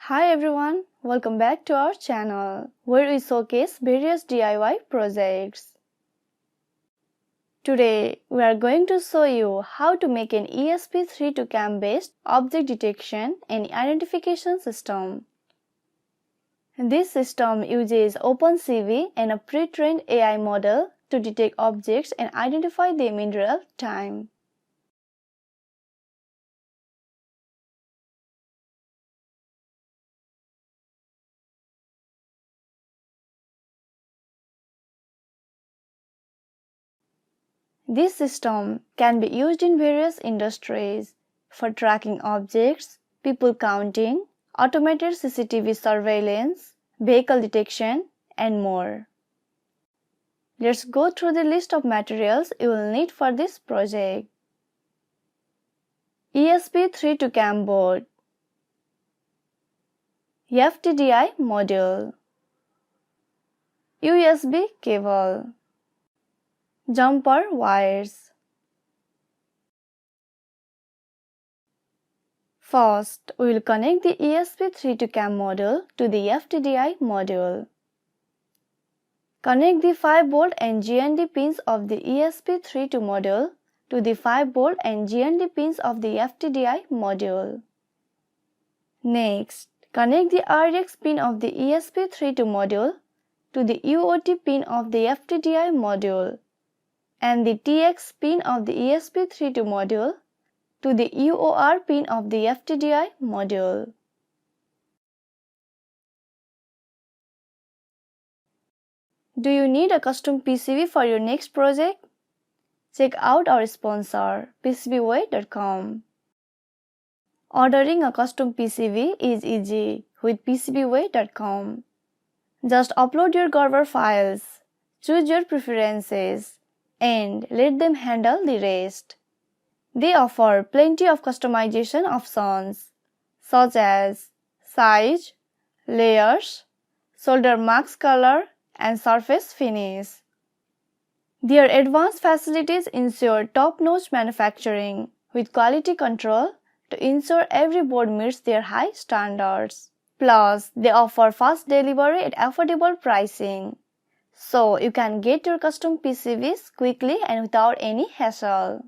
Hi everyone, welcome back to our channel where we showcase various DIY projects. Today we are going to show you how to make an ESP32 CAM based object detection and identification system. This system uses OpenCV and a pre-trained AI model to detect objects and identify them in real time. This system can be used in various industries for tracking objects, people counting, automated CCTV surveillance, vehicle detection, and more. Let's go through the list of materials you will need for this project. ESP32 CAM board, FTDI module, USB cable, jumper wires. First, we will connect the ESP32 CAM module to the FTDI module. Connect the 5V and GND pins of the ESP32 module to the 5V and GND pins of the FTDI module. Next, connect the RX pin of the ESP32 module to the UOT pin of the FTDI module and the TX pin of the ESP32 module to the UOR pin of the FTDI module. Do you need a custom PCB for your next project? Check out our sponsor, PCBWay.com. Ordering a custom PCB is easy with PCBWay.com. Just upload your Gerber files, choose your preferences, and let them handle the rest. They offer plenty of customization options such as size, layers, solder mask color, and surface finish. Their advanced facilities ensure top-notch manufacturing with quality control to ensure every board meets their high standards. Plus, they offer fast delivery at affordable pricing, so you can get your custom PCBs quickly and without any hassle.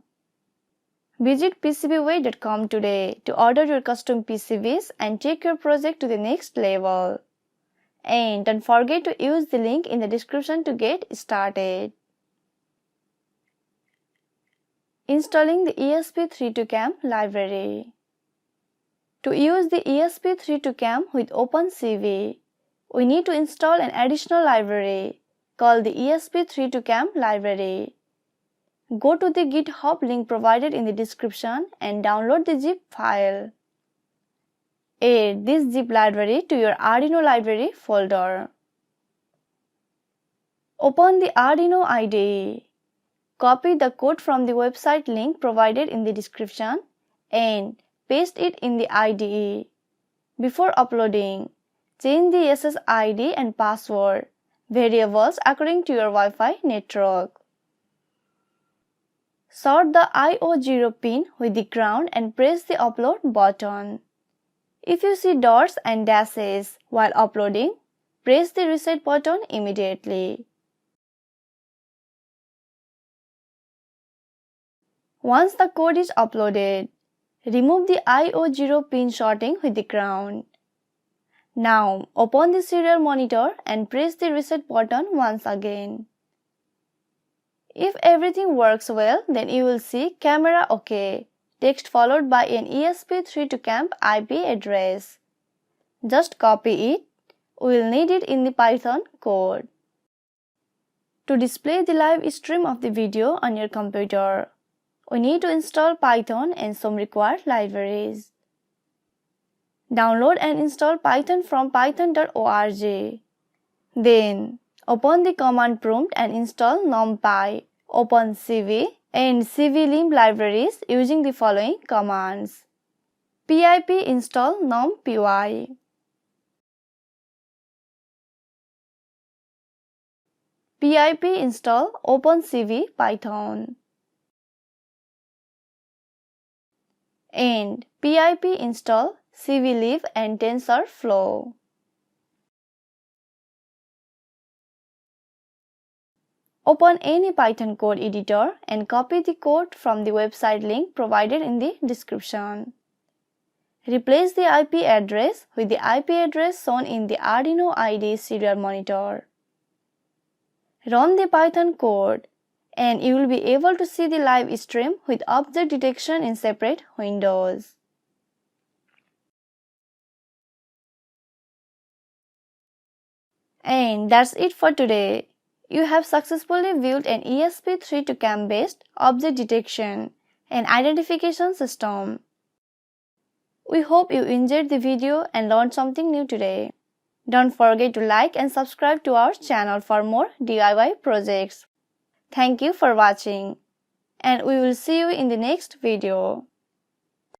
Visit PCBWay.com today to order your custom PCBs and take your project to the next level. And don't forget to use the link in the description to get started. Installing the ESP32 CAM library. To use the ESP32 CAM with OpenCV, we need to install an additional library called the ESP32 CAM library. Go to the GitHub link provided in the description and download the zip file. Add this zip library to your Arduino library folder. Open the Arduino IDE. Copy the code from the website link provided in the description and paste it in the IDE. Before uploading, change the SSID and password variables according to your Wi-Fi network. Sort the IO0 pin with the ground and press the upload button. If you see dots and dashes while uploading, press the reset button immediately. Once the code is uploaded, remove the IO0 pin sorting with the ground. Now open the serial monitor and press the reset button once again. If everything works well, then you will see camera OK text followed by an ESP32 CAM IP address. Just copy it. We will need it in the Python code. To display the live stream of the video on your computer, we need to install Python and some required libraries. Download and install Python from python.org. Then, open the command prompt and install NumPy, OpenCV, and cvlib libraries using the following commands. pip install numpy, pip install OpenCV Python, and pip install cvlib, and TensorFlow. Open any Python code editor and copy the code from the website link provided in the description. Replace the IP address with the IP address shown in the Arduino IDE serial monitor. Run the Python code and you will be able to see the live stream with object detection in separate windows. And that's it for today. You have successfully built an ESP32 CAM based object detection and identification system. We hope you enjoyed the video and learned something new today. Don't forget to like and subscribe to our channel for more DIY projects. Thank you for watching, and we will see you in the next video.